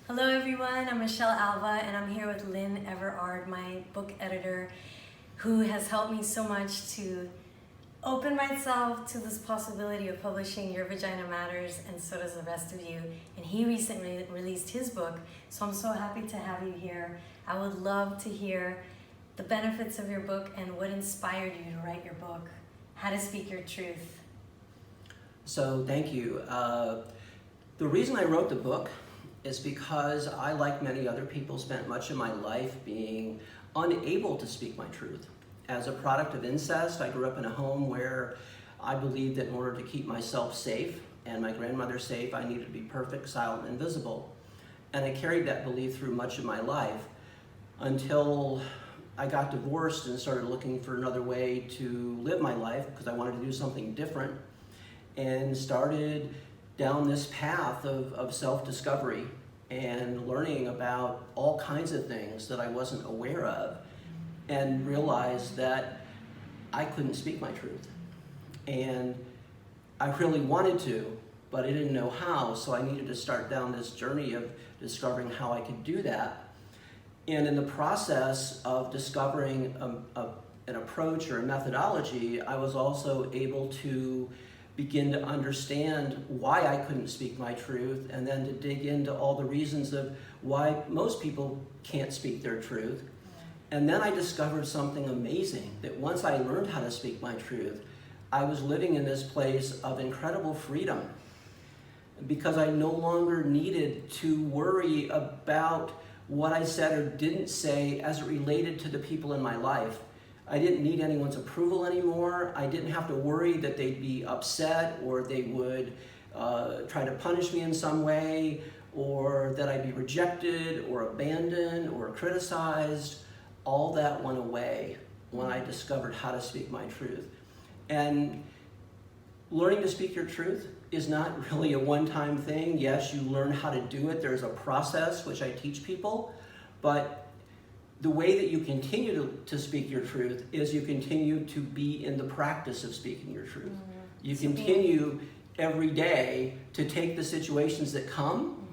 Hello everyone, I'm Michelle Alva and I'm here with Lynn Everard, my book editor, who has helped me so much to open myself to this possibility of publishing Your Vagina Matters, and so does the rest of you. And he recently released his book, so I'm so happy to have you here. I would love to hear the benefits of your book and what inspired you to write your book, How to Speak Your Truth. So thank you. The reason I wrote the book is because I, like many other people, spent much of my life being unable to speak my truth. As a product of incest, I grew up in a home where I believed that in order to keep myself safe and my grandmother safe, I needed to be perfect, silent, and invisible. And I carried that belief through much of my life until I got divorced and started looking for another way to live my life because I wanted to do something different, and started down this path of self-discovery and learning about all kinds of things that I wasn't aware of, and realized that I couldn't speak my truth. And I really wanted to, but I didn't know how, so I needed to start down this journey of discovering how I could do that. And in the process of discovering an approach or a methodology, I was also able to begin to understand why I couldn't speak my truth, and then to dig into all the reasons of why most people can't speak their truth. And then I discovered something amazing, that once I learned how to speak my truth, I was living in this place of incredible freedom, because I no longer needed to worry about what I said or didn't say as it related to the people in my life. I didn't need anyone's approval anymore. I didn't have to worry that they'd be upset, or they would try to punish me in some way, or that I'd be rejected or abandoned or criticized. All that went away when I discovered how to speak my truth. And learning to speak your truth is not really a one-time thing. Yes, you learn how to do it. There's a process, which I teach people, but the way that you continue to speak your truth is you continue to be in the practice of speaking your truth. You continue every day to take the situations that come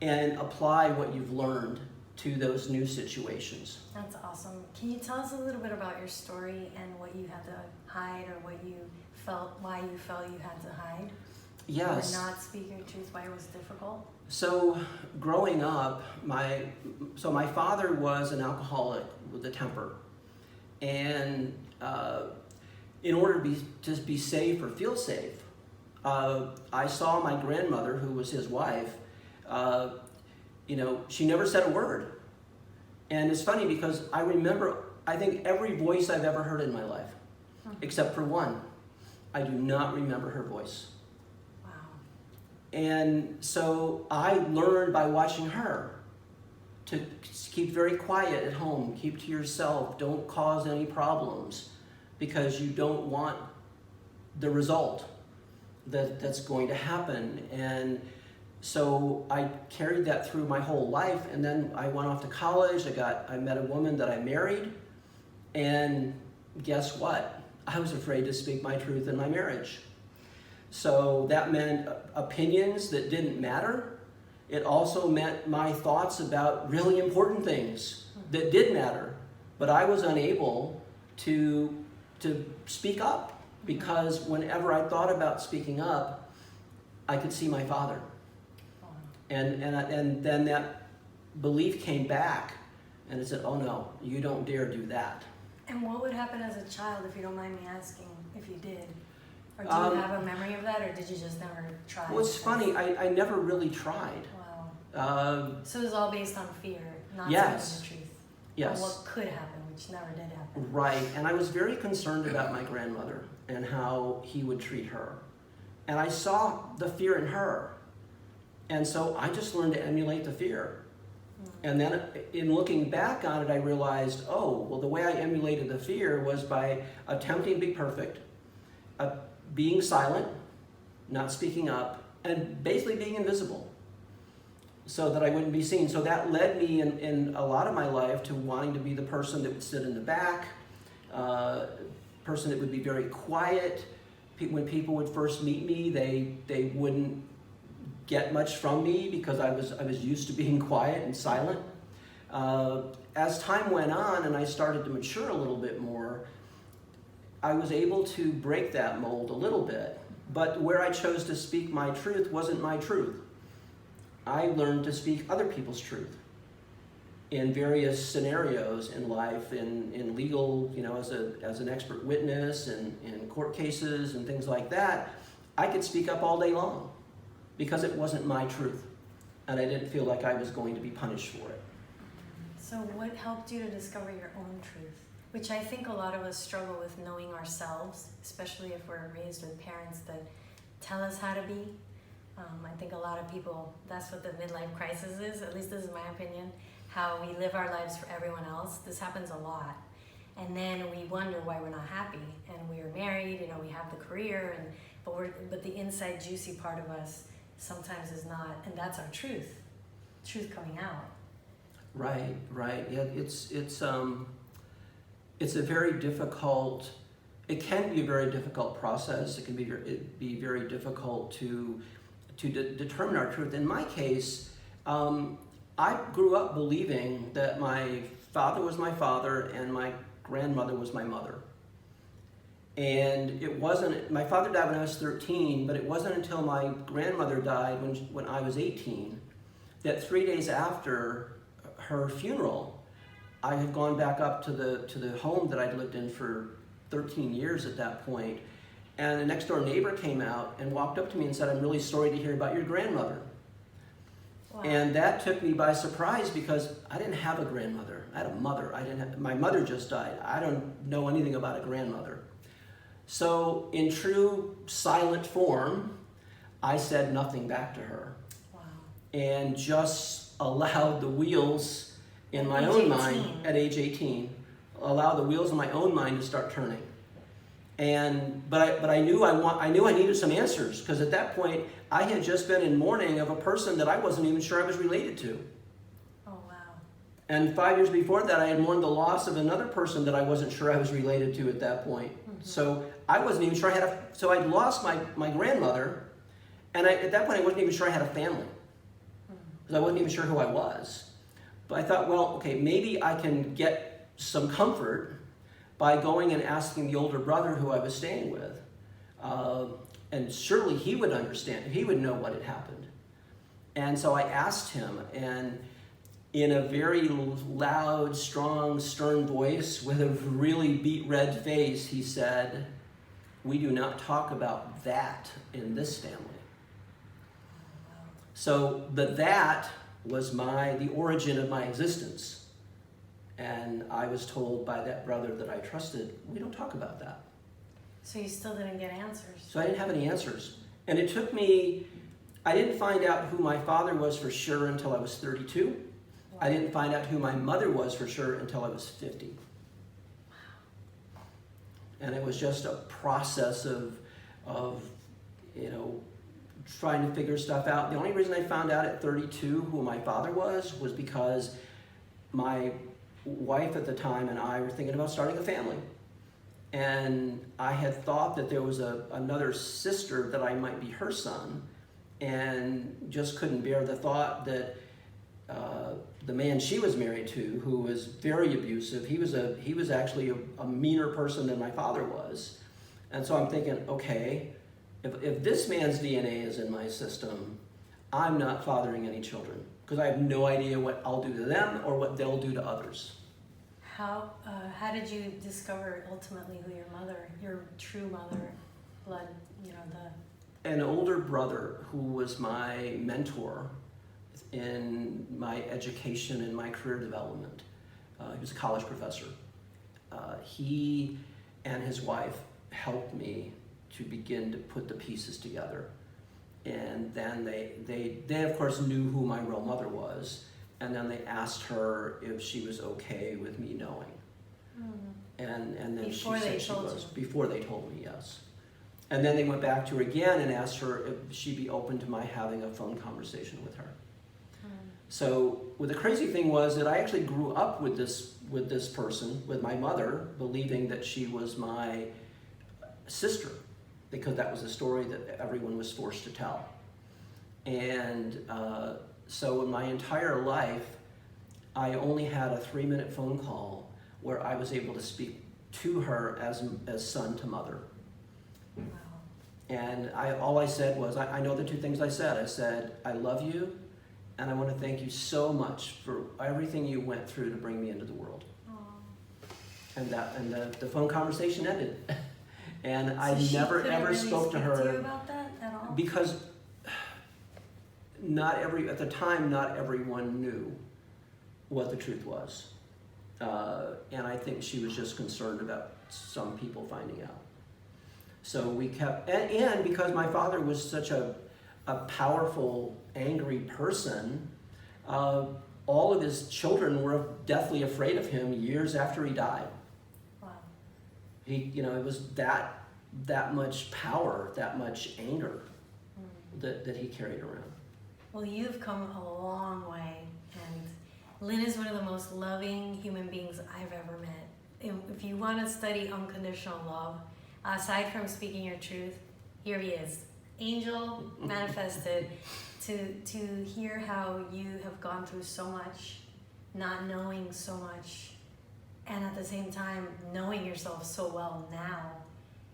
and apply what you've learned to those new situations. That's awesome. Can you tell us a little bit about your story and what you had to hide, or what you felt, why you felt you had to hide? Yes. Or not speak your truth, why it was difficult? So growing up, my father was an alcoholic with a temper, and in order to be safe or feel safe, I saw my grandmother, who was his wife. She never said a word, and it's funny because I remember, I think, every voice I've ever heard in my life, except for one. I do not remember her voice. And so I learned by watching her to keep very quiet at home, keep to yourself, don't cause any problems, because you don't want the result that's going to happen. And so I carried that through my whole life, and then I went off to college. I met a woman that I married, and guess what? I was afraid to speak my truth in my marriage. So that meant opinions that didn't matter. It also meant my thoughts about really important things that did matter, but I was unable to speak up, because whenever I thought about speaking up, I could see my father. And then that belief came back, and it said, oh no, you don't dare do that. And what would happen as a child, if you don't mind me asking, if you did? Or do you have a memory of that, or did you just never try? Well, it's funny, I never really tried. Wow. So it was all based on fear, not yes. the truth. Yes. Or what could happen, which never did happen. Right, and I was very concerned about my grandmother and how he would treat her. And I saw the fear in her. And so I just learned to emulate the fear. And then in looking back on it, I realized, oh, well, the way I emulated the fear was by attempting to be perfect, being silent, not speaking up, and basically being invisible so that I wouldn't be seen. So that led me in a lot of my life to wanting to be the person that would sit in the back, person that would be very quiet. When people would first meet me, they wouldn't get much from me because I was used to being quiet and silent. As time went on and I started to mature a little bit more, I was able to break that mold a little bit. But where I chose to speak my truth wasn't my truth. I learned to speak other people's truth in various scenarios in life, in legal, as an expert witness and in court cases and things like that. I could speak up all day long because it wasn't my truth. And I didn't feel like I was going to be punished for it. So what helped you to discover your own truth? Which I think a lot of us struggle with, knowing ourselves, especially if we're raised with parents that tell us how to be. I think a lot of people, that's what the midlife crisis is, at least this is my opinion, how we live our lives for everyone else. This happens a lot. And then we wonder why we're not happy. And we are married, we have the career, but the inside juicy part of us sometimes is not, and that's our truth coming out. Right. Yeah, it's a very difficult. It can be a very difficult process. It can be very difficult to determine our truth. In my case, I grew up believing that my father was my father and my grandmother was my mother. And it wasn't. My father died when I was 13, but it wasn't until my grandmother died when I was 18 that 3 days after her funeral, I had gone back up to the home that I'd lived in for 13 years at that point, and the next door neighbor came out and walked up to me and said, "I'm really sorry to hear about your grandmother." Wow. And that took me by surprise because I didn't have a grandmother. I had a mother. My mother just died. I don't know anything about a grandmother. So in true silent form, I said nothing back to her. Wow. And just allowed the wheels in my own mind at age 18, allow the wheels in my own mind to start turning. But I knew I needed some answers, because at that point I had just been in mourning of a person that I wasn't even sure I was related to. Oh wow. And 5 years before that I had mourned the loss of another person that I wasn't sure I was related to at that point. Mm-hmm. So I wasn't even sure so I'd lost my grandmother, and at that point I wasn't even sure I had a family. Because I wasn't even sure who I was. But I thought, well, okay, maybe I can get some comfort by going and asking the older brother who I was staying with. And surely he would understand, he would know what had happened. And so I asked him, and in a very loud, strong, stern voice with a really beet red face, he said, "We do not talk about that in this family." So that was the origin of my existence. And I was told by that brother that I trusted, "We don't talk about that." So you still didn't get answers? So I didn't have any answers. And it took me, I didn't find out who my father was for sure until I was 32. Wow. I didn't find out who my mother was for sure until I was 50. Wow. And it was just a process of trying to figure stuff out. The only reason I found out at 32 who my father was because my wife at the time and I were thinking about starting a family. And I had thought that there was another sister that I might be her son, and just couldn't bear the thought that the man she was married to, who was very abusive, he was actually a meaner person than my father was. And so I'm thinking, okay, if this man's DNA is in my system, I'm not fathering any children, because I have no idea what I'll do to them or what they'll do to others. How did you discover ultimately who your true mother, blood, An older brother who was my mentor in my education and my career development. He was a college professor. He and his wife helped me to begin to put the pieces together. And then they of course knew who my real mother was, and then they asked her if she was okay with me knowing. And then before she said she was. Before they told me, yes. And then they went back to her again and asked her if she'd be open to my having a phone conversation with her. So, the crazy thing was that I actually grew up with this person, with my mother, believing that she was my sister, because that was the story that everyone was forced to tell. And so in my entire life, I only had a 3-minute phone call where I was able to speak to her as son to mother. Wow. And all I said was, I know the two things I said. I said, I love you, and I want to thank you so much for everything you went through to bring me into the world. Aww. And the phone conversation ended. And So I she never couldn't ever really spoke to speak her to you about that at all? because at the time, not everyone knew what the truth was. And I think she was just concerned about some people finding out. So we kept, and because my father was such a powerful, angry person, all of his children were deathly afraid of him years after he died. Wow. It was that much power, that much anger that he carried around. Well, you've come a long way, and Lynn is one of the most loving human beings I've ever met. If you want to study unconditional love, aside from speaking your truth, here he is, angel manifested, to hear how you have gone through so much, not knowing so much, and at the same time knowing yourself so well now.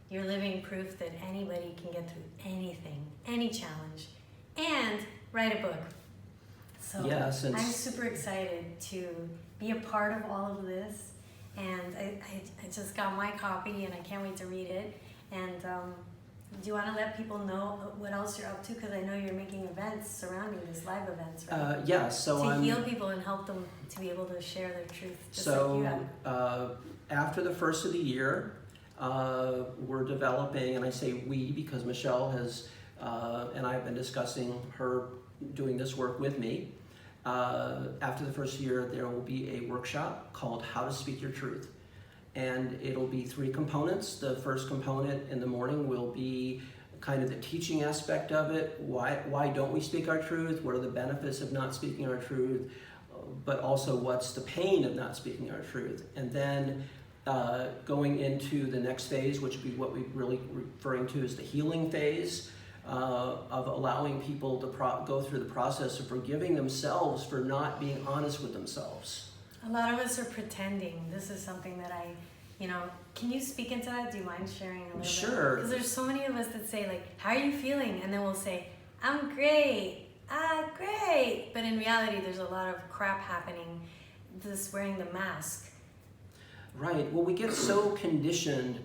You're living proof that anybody can get through anything, any challenge, and write a book. So yes, I'm super excited to be a part of all of this, and I just got my copy and I can't wait to read it. And do you want to let people know what else you're up to? Because I know you're making events surrounding this, live events, right? Yes, so to heal people and help them to be able to share their truth, just like you have. After the first of the year, we're developing, and I say we because Michelle has, and I've been discussing her doing this work with me. After the first year, there will be a workshop called How to Speak Your Truth. And it'll be 3 components. The first component in the morning will be kind of the teaching aspect of it. Why don't we speak our truth? What are the benefits of not speaking our truth? But also what's the pain of not speaking our truth? And then going into the next phase, which would be what we're really referring to as the healing phase, of allowing people to go through the process of forgiving themselves for not being honest with themselves. A lot of us are pretending. This is something that can you speak into that? Do you mind sharing a little bit? Sure. Because there's so many of us that say, like, how are you feeling? And then we'll say, I'm great. Great. But in reality, there's a lot of crap happening, just wearing the mask. Right. Well, we get so conditioned,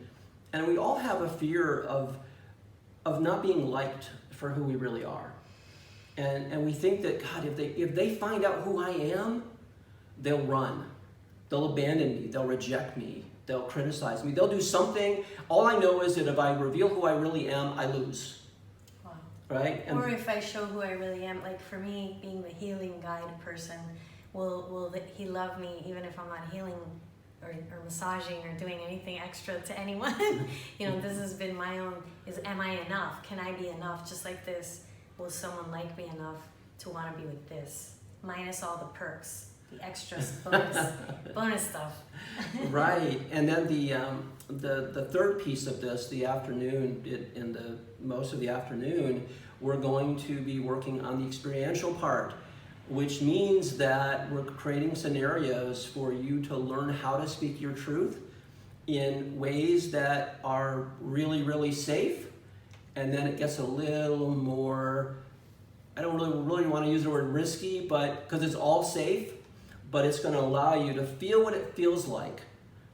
and we all have a fear of not being liked for who we really are. And we think that, God, if they find out who I am, they'll run. They'll abandon me. They'll reject me. They'll criticize me. They'll do something. All I know is that if I reveal who I really am, I lose. Wow. Right? Or if I show who I really am, like for me, being the healing guide person, will he love me even if I'm not healing or massaging or doing anything extra to anyone? This has been my own, am I enough? Can I be enough? Just like this, will someone like me enough to want to be with this? Minus all the perks. The extras, bonus stuff. Right, and then the third piece of this, the afternoon, most of the afternoon, we're going to be working on the experiential part, which means that we're creating scenarios for you to learn how to speak your truth in ways that are really, really safe, and then it gets a little more, I don't really want to use the word risky, but because it's all safe, but it's going to allow you to feel what it feels like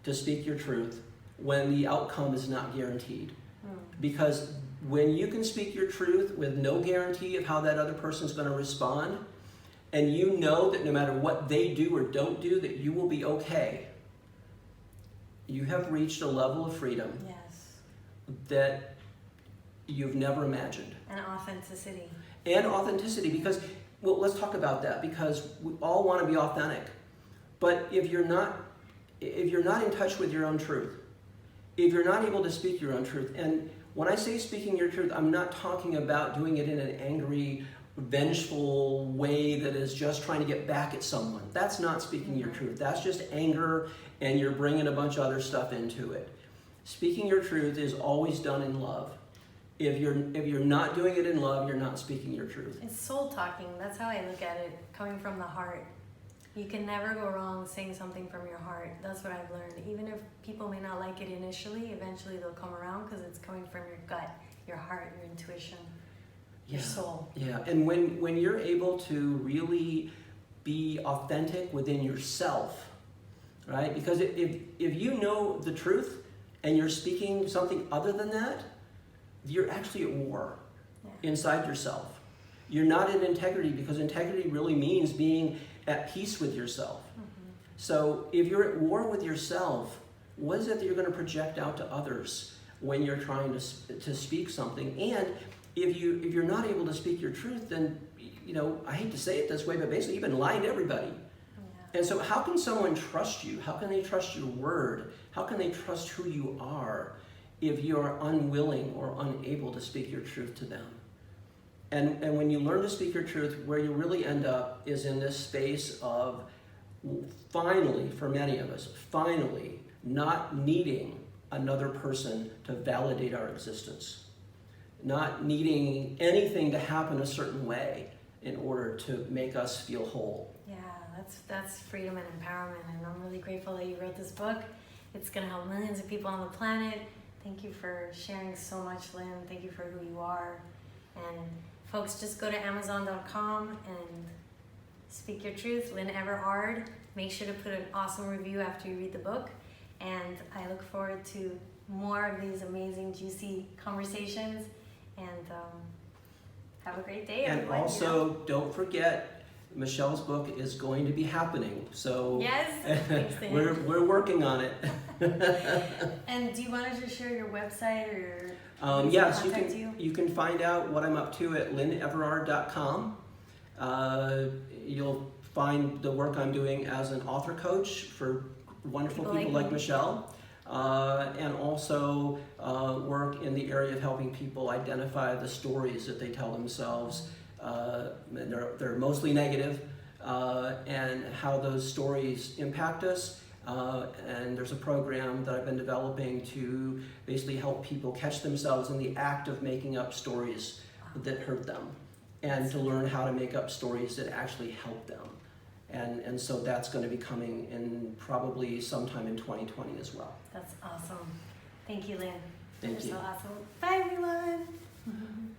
to speak your truth when the outcome is not guaranteed. Because when you can speak your truth with no guarantee of how that other person's going to respond, and you know that no matter what they do or don't do, that you will be okay, you have reached a level of freedom that you've never imagined. And authenticity. Because, well, let's talk about that, because we all want to be authentic. But if you're not in touch with your own truth, if you're not able to speak your own truth, and when I say speaking your truth, I'm not talking about doing it in an angry, vengeful way that is just trying to get back at someone. That's not speaking your truth. That's just anger, and you're bringing a bunch of other stuff into it. Speaking your truth is always done in love. If you're not doing it in love, you're not speaking your truth. It's soul talking. That's how I look at it, coming from the heart. You can never go wrong saying something from your heart. That's what I've learned. Even if people may not like it initially, eventually they'll come around because it's coming from your gut, your heart, your intuition, your soul. Yeah, and when you're able to really be authentic within yourself, right? Because if you know the truth and you're speaking something other than that, you're actually at war inside yourself. You're not in integrity, because integrity really means being at peace with yourself. So if you're at war with yourself, what is it that you're going to project out to others when you're trying to speak something? And if you're not able to speak your truth, then, you know, I hate to say it this way, but basically you've been lying to everybody. And so how can someone trust you? How can they trust your word? How can they trust who you are if you are unwilling or unable to speak your truth to them? And when you learn to speak your truth, where you really end up is in this space of finally, for many of us, finally not needing another person to validate our existence. Not needing anything to happen a certain way in order to make us feel whole. Yeah, that's freedom and empowerment, and I'm really grateful that you wrote this book. It's going to help millions of people on the planet. Thank you for sharing so much, Lynn. Thank you for who you are. And folks, just go to Amazon.com and speak your truth. Lynn Everard. Make sure to put an awesome review after you read the book. And I look forward to more of these amazing, juicy conversations. And have a great day, everybody. And also, don't forget, Michelle's book is going to be happening. So yes, thanks to him. we're working on it. And do you want to just share your website or your yes, you can find out what I'm up to at lynneverard.com. You'll find the work I'm doing as an author coach for wonderful people like Michelle. And also work in the area of helping people identify the stories that they tell themselves. They're mostly negative, and how those stories impact us. And there's a program that I've been developing to basically help people catch themselves in the act of making up stories that hurt them, and to learn how to make up stories that actually help them. And so that's going to be coming in probably sometime in 2020 as well. That's awesome. Thank you, Lynn. Thank you. You're so awesome. Bye, everyone.